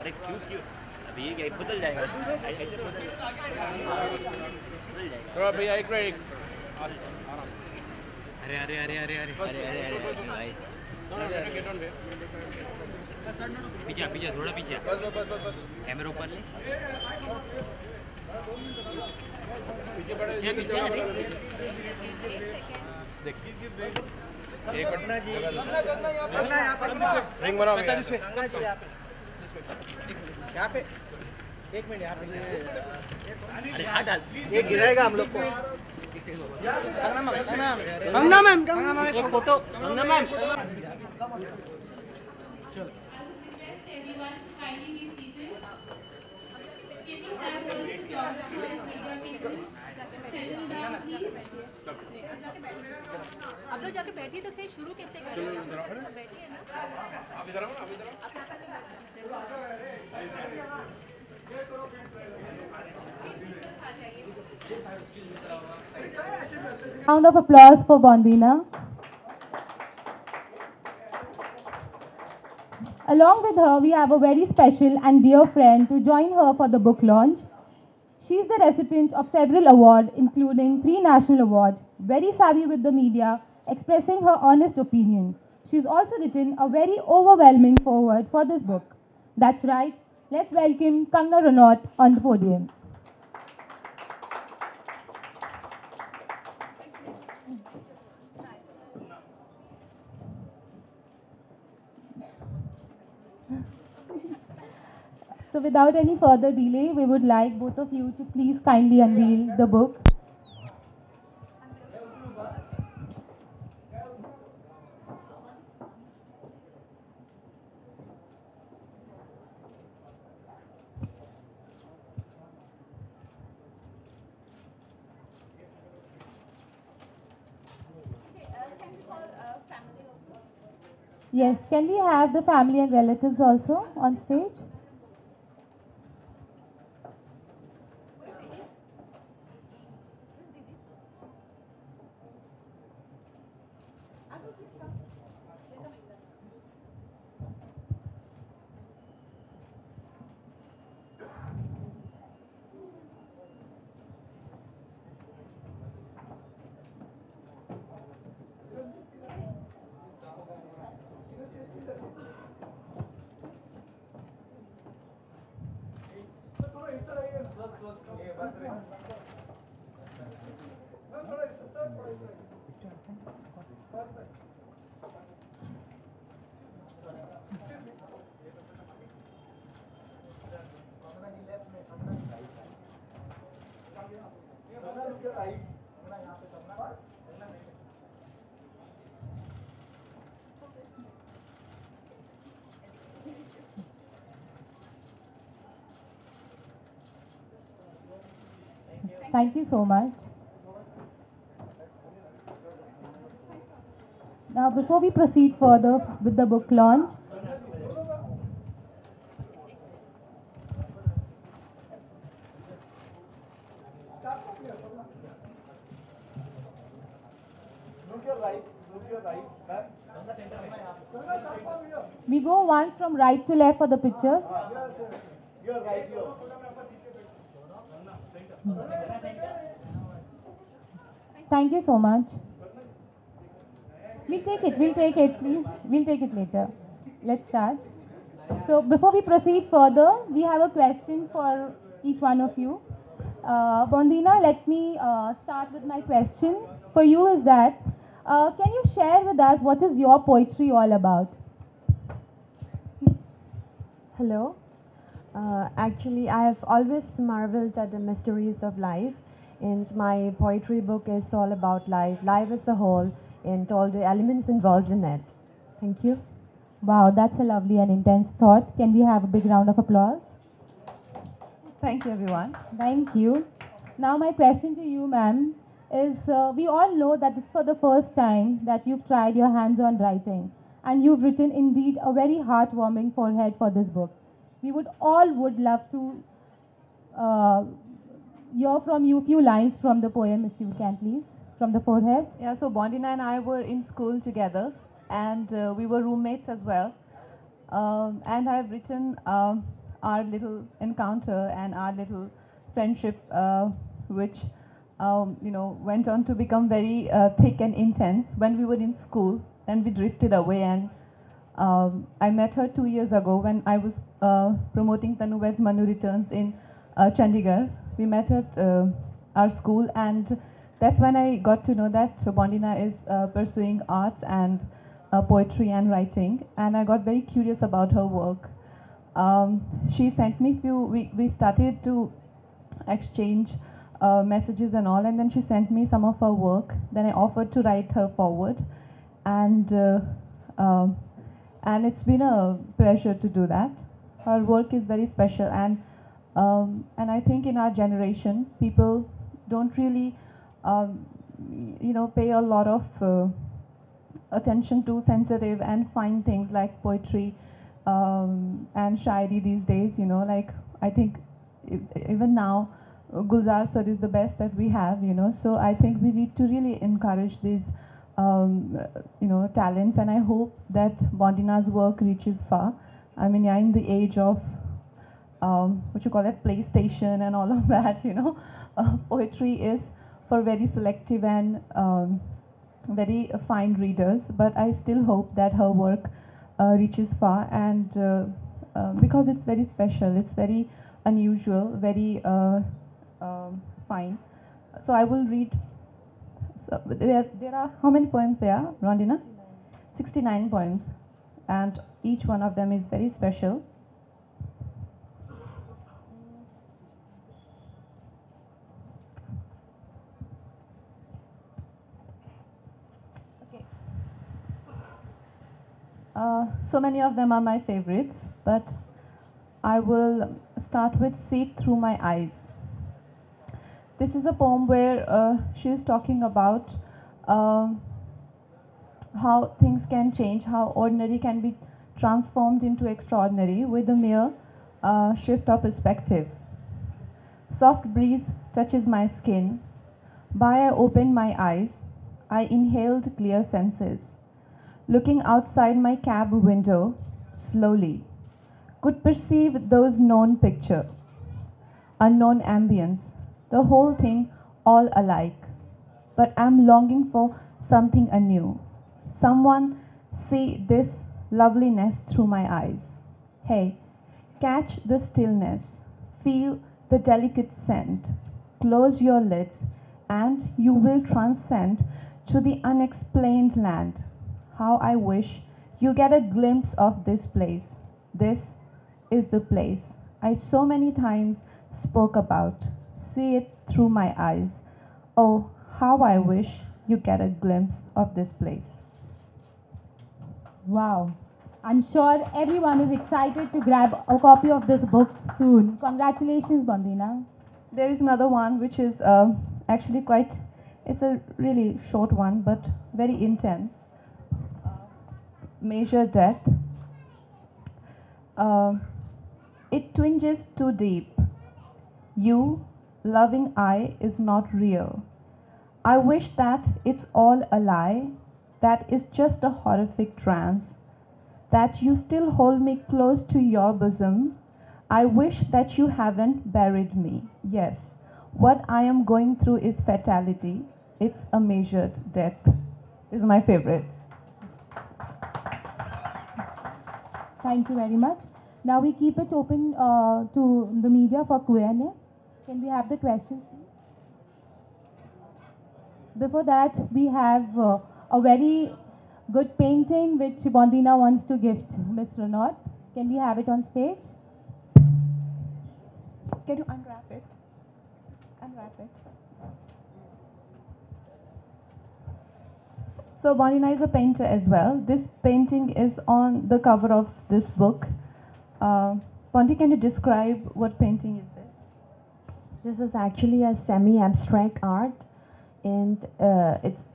अरे क्यों क्यों अभी ये क्या बदल जाएगा थोड़ा भैया एक मिनट अरे अरे अरे अरे अरे अरे अरे अरे भाई पीछे पीछे थोड़ा पीछे बस कैमरा ऊपर ले पीछे पड़े पीछे देख एक मिनट रिंग बनाओ यहाँ पे एक मिनट यहाँ पे अरे हाथ डाल ये गिराएगा हम लोग को कंगना मैम एक फोटो कंगना मैम चलो Everyone kindly be seated. Can you have all the photographers, media people settle down, please? आप लोग जाके बैठिए तो सही शुरू कैसे करेंगे सब बैठिए ना आप इधर आओ आप इधर आओ Round of applause for Bondia. Along with her, we have a very special and dear friend to join her for the book launch. She is the recipient of several awards, including 3 national awards, very savvy with the media, expressing her honest opinion. She's also written a very overwhelming foreword for this book. That's right, let's welcome Kangana Ranaut on the podium. So without any further delay, we would like both of you to please kindly unveil the book. Yes, can we have the family and relatives also on stage? Thank you so much. Now, before we proceed further with the book launch, we go once from right to left for the pictures. Thank you so much. We'll take it, please. We'll take it later. Let's start. So before we proceed further, we have a question for each one of you. Bondina, let me start with my question for you is that, can you share with us what is your poetry all about? Hello. Actually, I have always marveled at the mysteries of life, and my poetry book is all about life as a whole, and all the elements involved in it. Thank you. Wow, that's a lovely and intense thought. Can we have a big round of applause? Thank you, everyone. Thank you. Now my question to you, ma'am, is we all know that this is for the first time that you've tried your hands on writing, and you've written indeed a very heartwarming forehead for this book. We would love to hear from you a few lines from the poem, if you can please, from the forehead. Yeah, so Bondina and I were in school together, and we were roommates as well. And I've written our little encounter and our little friendship, which went on to become very thick and intense when we were in school. Then we drifted away, and I met her 2 years ago when I was promoting Tanu Weds Manu Returns in Chandigarh. We met at our school, and that's when I got to know that Bondia is pursuing arts and poetry and writing, and I got very curious about her work. She sent me we started to exchange messages and all, and then she sent me some of her work. Then I offered to write her forward, and it's been a pleasure to do that. Her work is very special, and I think in our generation, people don't really, pay a lot of attention to sensitive and fine things like poetry and shairi these days. Like I think even now, Gulzar sir is the best that we have. So I think we need to really encourage these talents, and I hope that Bondia's work reaches far. I mean, yeah, in the age of what you call it, PlayStation and all of that, poetry is for very selective and very fine readers. But I still hope that her work reaches far, and because it's very special, it's very unusual, very fine. So I will read. So there are how many poems there are, Rondina? 69 poems, and each one of them is very special. Okay. So many of them are my favorites, but I will start with "See It Through My Eyes." This is a poem where she is talking about how things can change, how ordinary can be transformed into extraordinary with a mere shift of perspective. Soft breeze touches my skin. By I opened my eyes, I inhaled clear senses. Looking outside my cab window, slowly, could perceive those known picture, unknown ambience, the whole thing all alike. But I'm longing for something anew. Someone see this loveliness through my eyes. Hey, catch the stillness, feel the delicate scent. Close your lids and you will transcend to the unexplained land. How I wish you get a glimpse of this place. This is the place I so many times spoke about. See it through my eyes. Oh, how I wish you get a glimpse of this place. Wow. I'm sure everyone is excited to grab a copy of this book soon. Congratulations, Bondia. There is another one which is actually quite, it's a really short one but very intense. Measure Death. It twinges too deep. You, loving eye, is not real. I wish that it's all a lie, that is just a horrific trance, that you still hold me close to your bosom. I wish that you haven't buried me. Yes, what I am going through is fatality. It's a measured death. This is my favorite. Thank you very much. Now we keep it open to the media for Q&A. Can we have the questions, please? Before that, we have a very good painting which Bondia wants to gift Miss Ranaut. Can we have it on stage? Can you unwrap it? Unwrap it. So Bondia is a painter as well. This painting is on the cover of this book. Bondia, can you describe what painting is this? This is actually a semi-abstract art, and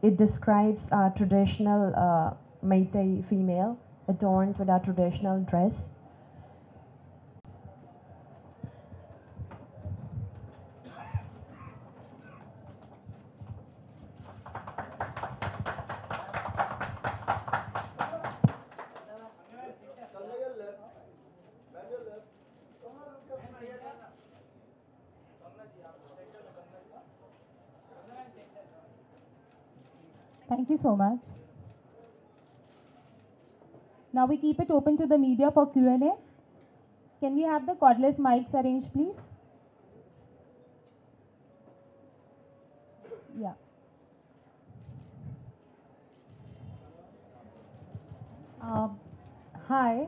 it describes a traditional Meitei female adorned with a traditional dress. Thank you so much. Now we keep it open to the media for Q&A. Can we have the cordless mics arranged, please? Yeah. Uh, Hi.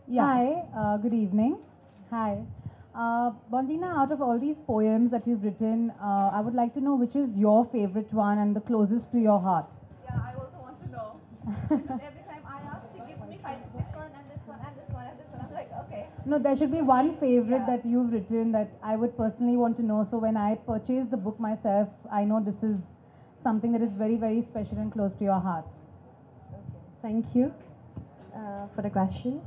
Yeah. Hi, good evening. Hi. Bondina, out of all these poems that you've written, I would like to know which is your favorite one and the closest to your heart. Yeah, I also want to know. Because every time I ask, she gives me five, this one and this one and this one and this one. I'm like, okay. No, there should be one favorite Yeah. that you've written that I would personally want to know. So when I purchase the book myself, I know this is something that is very, very special and close to your heart. Thank you for the question.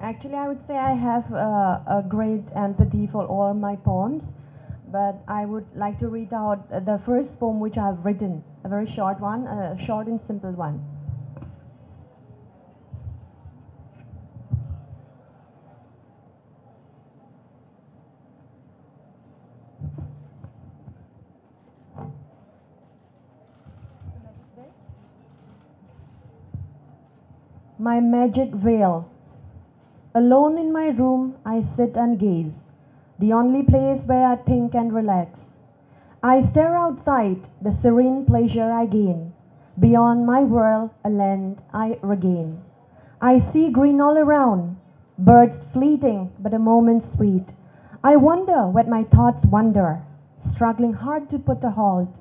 Actually, I would say I have a great empathy for all my poems, but I would like to read out the first poem which I have written, a very short one, a short and simple one. My magic veil. Alone in my room, I sit and gaze, the only place where I think and relax. I stare outside, the serene pleasure I gain. Beyond my world, a land I regain. I see green all around, birds fleeting, but a moment sweet. I wonder what my thoughts wander, struggling hard to put a halt.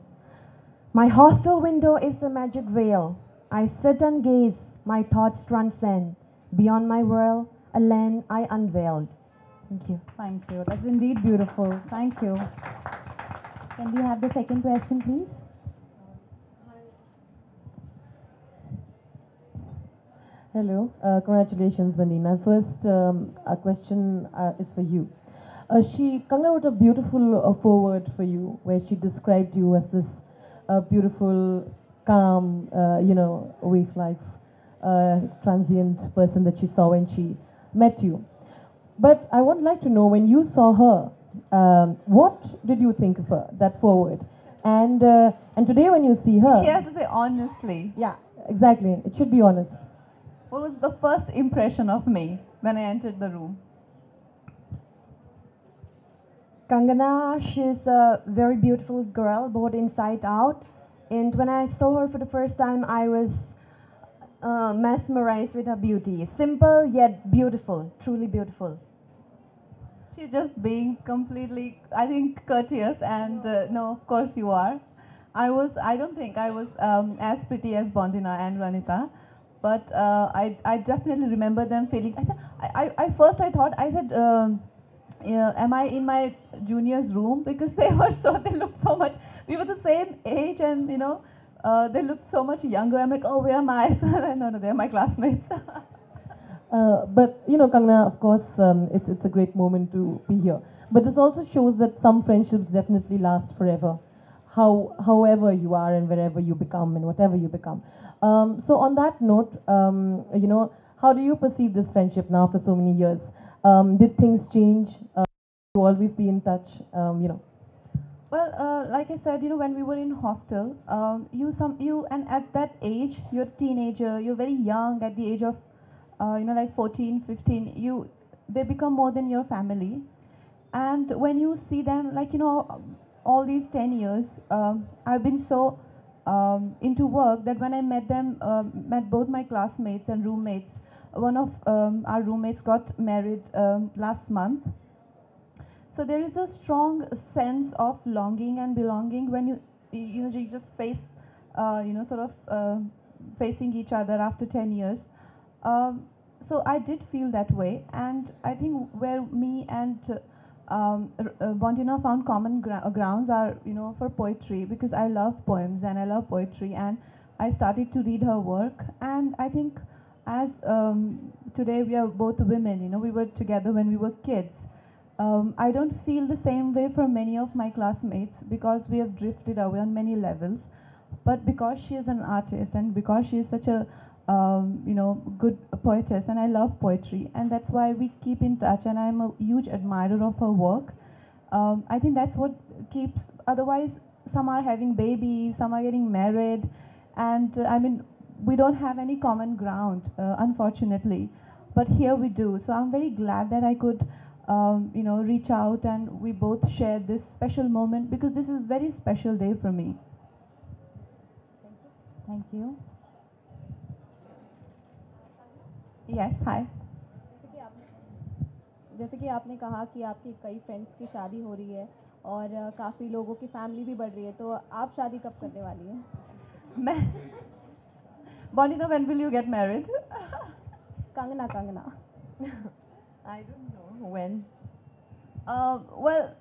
My hostel window is a magic veil. I sit and gaze, my thoughts transcend. Beyond my world, a land I unveiled. Thank you. Thank you. That's indeed beautiful. Thank you. Can we have the second question, please? Hello, congratulations, Vandina. First, a question is for you. Kangana wrote a beautiful foreword for you, where she described you as this beautiful, calm, waif life, transient person that she saw when she met you. But I would like to know, when you saw her, what did you think of her? That foreword, and today when you see her, She has to say honestly. yeah, exactly. It should be honest. What was the first impression of me when I entered the room? Kangana, she's a very beautiful girl, both inside out. And when I saw her for the first time, I was mesmerized with her beauty. Simple yet beautiful, truly beautiful. She's just being completely, I think, courteous, and no, of course you are. I don't think I was as pretty as Bondina and Ranita, but I definitely remember them feeling. I first I thought, I said, yeah, am I in my junior's room? Because they looked so much. We were the same age, and they looked so much younger. I'm like, oh, where am I? No, they're my classmates. But Kangana, of course, it's a great moment to be here. But this also shows that some friendships definitely last forever, however you are and wherever you become and whatever you become. So on that note, how do you perceive this friendship now after so many years? Did things change? You always be in touch? Well, like I said, when we were in hostel, and at that age, you're a teenager, you're very young, at the age of, like 14, 15, they become more than your family. And when you see them, like, all these 10 years, I've been so into work that when I met them, met both my classmates and roommates, one of our roommates got married last month. So there is a strong sense of longing and belonging when you just face, facing each other after 10 years. So I did feel that way, and I think where me and Bondina found common grounds are, for poetry, because I love poems and I love poetry, and I started to read her work, and I think as today we are both women, we were together when we were kids. I don't feel the same way for many of my classmates because we have drifted away on many levels. But because she is an artist and because she is such a good poetess, and I love poetry, and that's why we keep in touch, and I'm a huge admirer of her work. I think that's what keeps, otherwise some are having babies, some are getting married, and I mean, we don't have any common ground, unfortunately, but here we do. So I'm very glad that I could reach out and we both shared this special moment, because this is a very special day for me. Thank you. Yes, hi. जैसे कि आपने कहा कि आपकी कई friends की शादी हो रही है और काफ़ी लोगों की फैमिली भी बढ़ रही है, तो आप शादी कब करने वाली हैं? मैं Bondia, when will you get married? Kangana I don't know when. Well,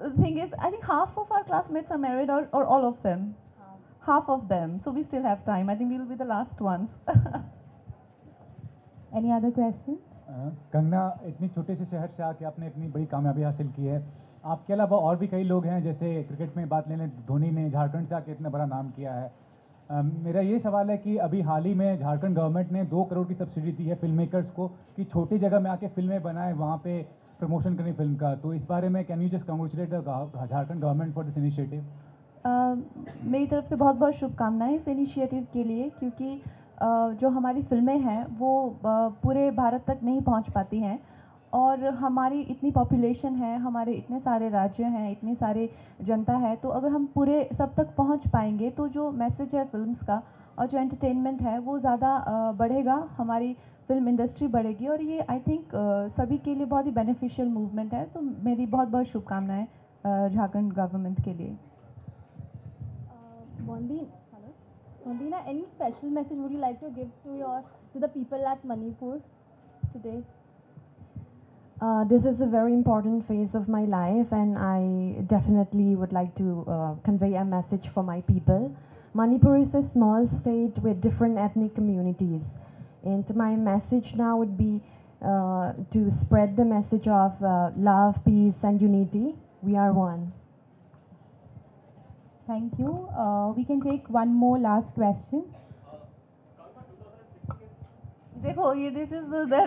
the thing is, I think half of our classmates are married, or all of them. Half of them. So we still have time. I think we'll be the last ones. Any other questions? Kangana, इतनी छोटे से शहर से आके आपने इतनी बड़ी कामयाबी हासिल की है. आपके अलावा और भी कई लोग हैं, जैसे क्रिकेट में बात ले लें, धोनी ने झारखंड से आके इतना बड़ा नाम किया है. मेरा ये सवाल है कि अभी हाल ही में झारखंड गवर्नमेंट ने 2 करोड़ की सब्सिडी दी है फिल्म मेकर्स को कि छोटी जगह में आके फिल्में बनाएं, वहाँ पे प्रमोशन करें फिल्म का. तो इस बारे में can you just congratulate Jharkhand government for this initiative? मेरी तरफ से बहुत बहुत शुभकामनाएं इस इनिशिएटिव के लिए, क्योंकि जो हमारी फिल्में हैं वो पूरे भारत तक नहीं पहुंच पाती हैं, और हमारी इतनी पॉपुलेशन है, हमारे इतने सारे राज्य हैं, इतनी सारे जनता है, तो अगर हम पूरे सब तक पहुंच पाएंगे तो जो मैसेज है फिल्म्स का और जो एंटरटेनमेंट है वो ज़्यादा बढ़ेगा, हमारी फिल्म इंडस्ट्री बढ़ेगी, और ये आई थिंक सभी के लिए बहुत ही बेनिफिशियल मूवमेंट है. तो मेरी बहुत बहुत शुभकामनाएं झारखंड गवर्नमेंट के लिए. Bondia, any special message would you like to give to the people at Manipur today? This is a very important phase of my life, and I definitely would like to convey a message for my people. Manipur is a small state with different ethnic communities, and my message now would be to spread the message of love, peace, and unity. We are one. Thank you. We can take one more last question. देखो, ये this is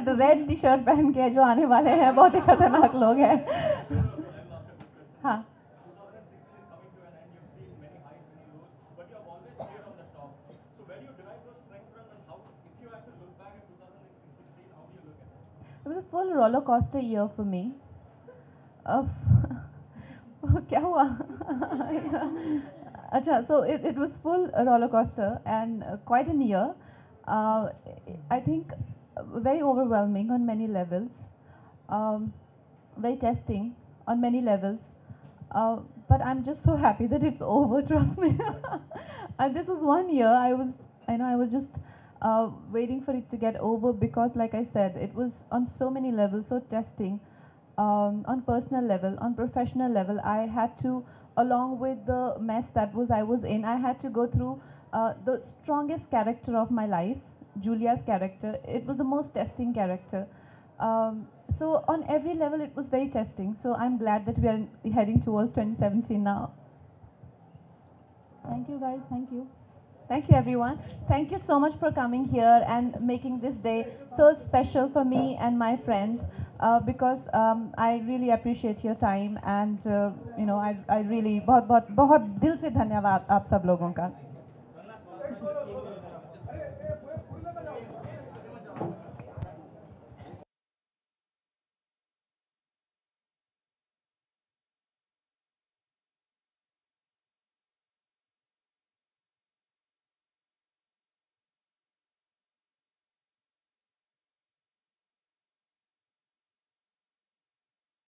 the red T shirt पहन के जो आने वाले हैं, बहुत ही खतरनाक लोग हैं. हाँ. It was a full roller coaster year for me. क्या हुआ? अच्छा, so it was full roller coaster and quite a year. I think very overwhelming on many levels, very testing on many levels, but I'm just so happy that it's over, trust me. And this was 1 year, I was just waiting for it to get over, because like I said, it was on so many levels, so testing, on personal level, on professional level. I had to, along with the mess that I was in, I had to go through the strongest character of my life, Julia's character. It was the most testing character. So on every level it was very testing. So I'm glad that we are heading towards 2017 now. Thank you guys, thank you. Thank you everyone. Thank you so much for coming here and making this day so special for me and my friend, because I really appreciate your time, and I really बहुत दिल से धन्यवाद आप सब लोगों का.